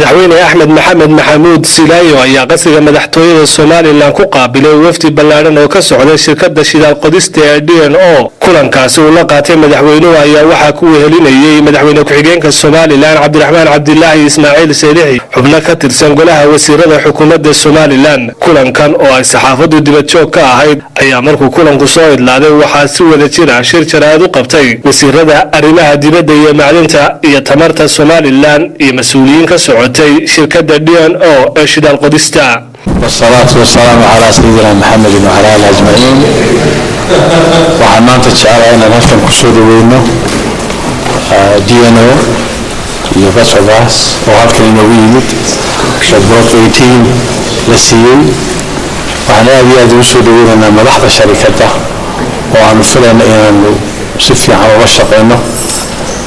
madaxweyne axmed maxamed maxamuud silaayo ayaa qasiga madaxtooyada Somaliland ku qaabilay wafdi ballaaran oo ka socday shirkadda shidaal qodista ee DNO. kulankaasi uu la qaatay madaxweynuhu ayaa waxa ku wehelinayay madaxweyne ku-xigeenka Somaliland Cabdiraxmaan Cabdilaahi Ismaaciil Seelixi, xubno ka tirsan golaha wasiirada xukuumadda Somaliland. kulankan oo ay saxaafadu dibad joog ka ahayd ayaa markuu kulanku soo idlaaday waxaa si wada jir ah shir jaraa'id u qabtay wasiirada arrimaha dibadda iyo macdinta iyo tamarta Somaliland iyo mas'uuliyiin ka socotay shirkadda DNO ee shidaal qodista. والصلاة والسلام على سيدنا محمد وعلى آله أجمعين. waxaan maanta jecelahay inaan halkan ku soo dhaweeyno DNO iyo Warsomali oo halkan inoogu yimid Block 18 la siiyey. waxaan aad iyo aad ugu soo dhaweynaynaa madaxda sharikadda oo aanu filayno inaanu si fiican uga shaqeyno.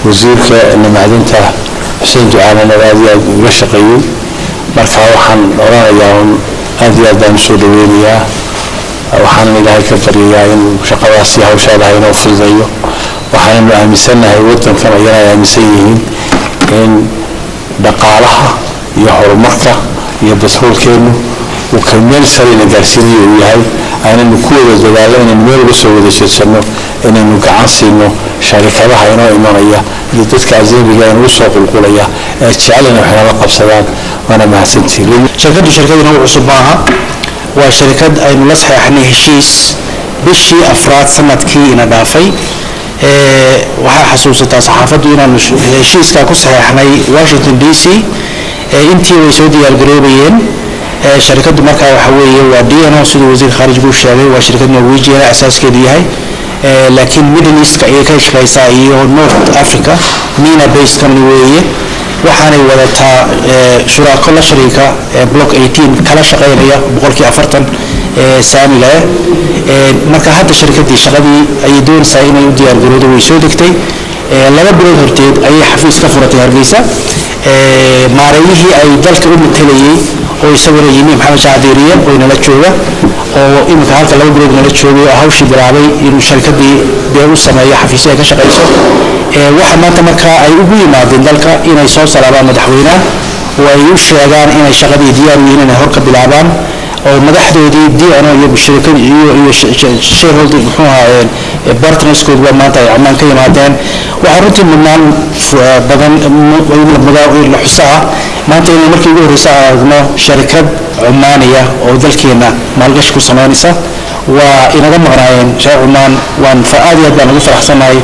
wasiirka macdinta xuseen ducaalana aad iyo aad uga shaqeeyey. marka waxaan oranayaa aad iyo aad baan soo dhaweynayaa. waxaan ilaahay ka baryayaa in shaqadaasi hawshaada inoo fududeeyo. waxaanu aaminsanahay wadankan ayana aaminsan yihiin in dhaqaalaha iyo horumarka iyo batroolkeenu uu ka meel sare ina gaarsiinayo uu yahay. aynanu ku wada dadaalo inaynu meel uga soo wada jeedsano inaynu gacan siino sharikadaha inoo imanaya iyo dadka ajnabiga inuu soo qulqulaya ee jecelina waxay la qabsadaan. waana mahadsantihiin. shirkaduna cusub maaha, waa shirkad aynu la saxeexnay heshiis bishii afraad sanadkii ina dhaafay. waxaa xasuusataa saxaafaddu inaanu heshiiskaa ku saxeexnay Washington DC. intii way soo diyaargaroobayeen. shirkaddu markaa waxa weeye waa DNO siduu wasiirka khaarijiga u sheegay. waa shirkad Norwegian asaaskeedu yahay, laakiin Middle East ayay ka shaqeysaa iyo North Africa MENA based company weeye. waxaanay wadataa shuraako la shariika Block 18 kala shaqeynaya 40% saamiga. marka hadda shirkaddii shaqadii ay doonaysaa inay u diyaargaroodo way soo degtay. laba bilood horteed ayay xafiis ka furatay Hargeysa. maareeyihii ay dalka u matalayay oo isaguna yimi maxamed shaadiiriye oo inala jooga oo imika halka laba bilood inala joogay oo hawshii bilaabay inuu shirkaddii u sameeyo xafiisyo ay ka shaqeyso. waxa maanta markaa ay ugu yimaadeen dalka inay soo salaabaan madaxweynaha oo ay u sheegaan inay shaqadii diyaar u yihiin inay hor ka bilaabaan oo madaxdoodii DNO iyo shirkad iyo shareholder muxuu ahaa partnerskooda maanta ay ammaan ka yimaadeen. waxaa runtii mudnaan badan la xusaa maanta inay markii ugu horreysay aragno shirkad Cumaaniya oo dalkeena maalgashi ku sameynaysa. waa inaga maqnaayeen reer Cumaan. waan aad iyo aad baan ugu faraxsanahay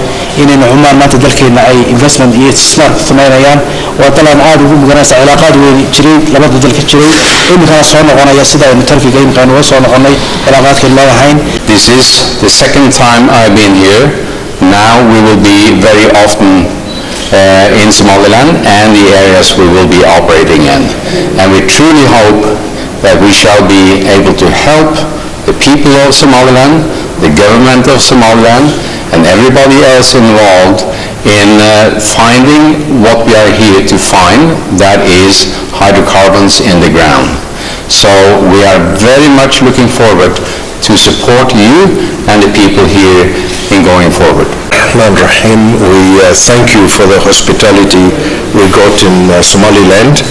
inaynu Cumaan maanta dalkeena ay investment iyo istismaar sameynayaan. waa dalaan aad ugu mudanaysa cilaaqaad weyn jiray labada dalka jiray imikana soo noqonaya sida aynu Turkiga imikana uga soo noqonay cilaaqaadkii loo lahayn. This is the second time I've been here. Now we will be very often in Somaliland and the areas we will be operating in. And we truly hope that we shall be able to help the people of Somaliland, the government of Somaliland, and everybody else involved in finding what we are here to find, that is hydrocarbons in the ground. So we are very much looking forward to support you and the people here in going forward. Rahim, we thank you for the hospitality we got in Somaliland.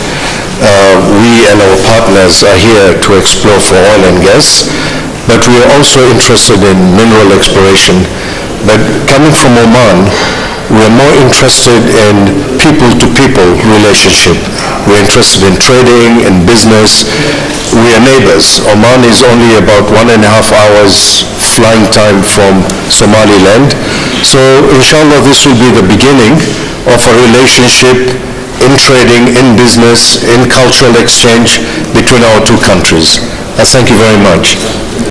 We and our partners are here to explore for oil and gas, but we are also interested in mineral exploration. But coming from Oman, we are more interested in people-to-people relationship. We're interested in trading and business. We are neighbors. Oman is only about 1.5 hours flying time from Somaliland. So inshallah this will be the beginning of a relationship in trading, in business, in cultural exchange between our two countries. Thank you very much.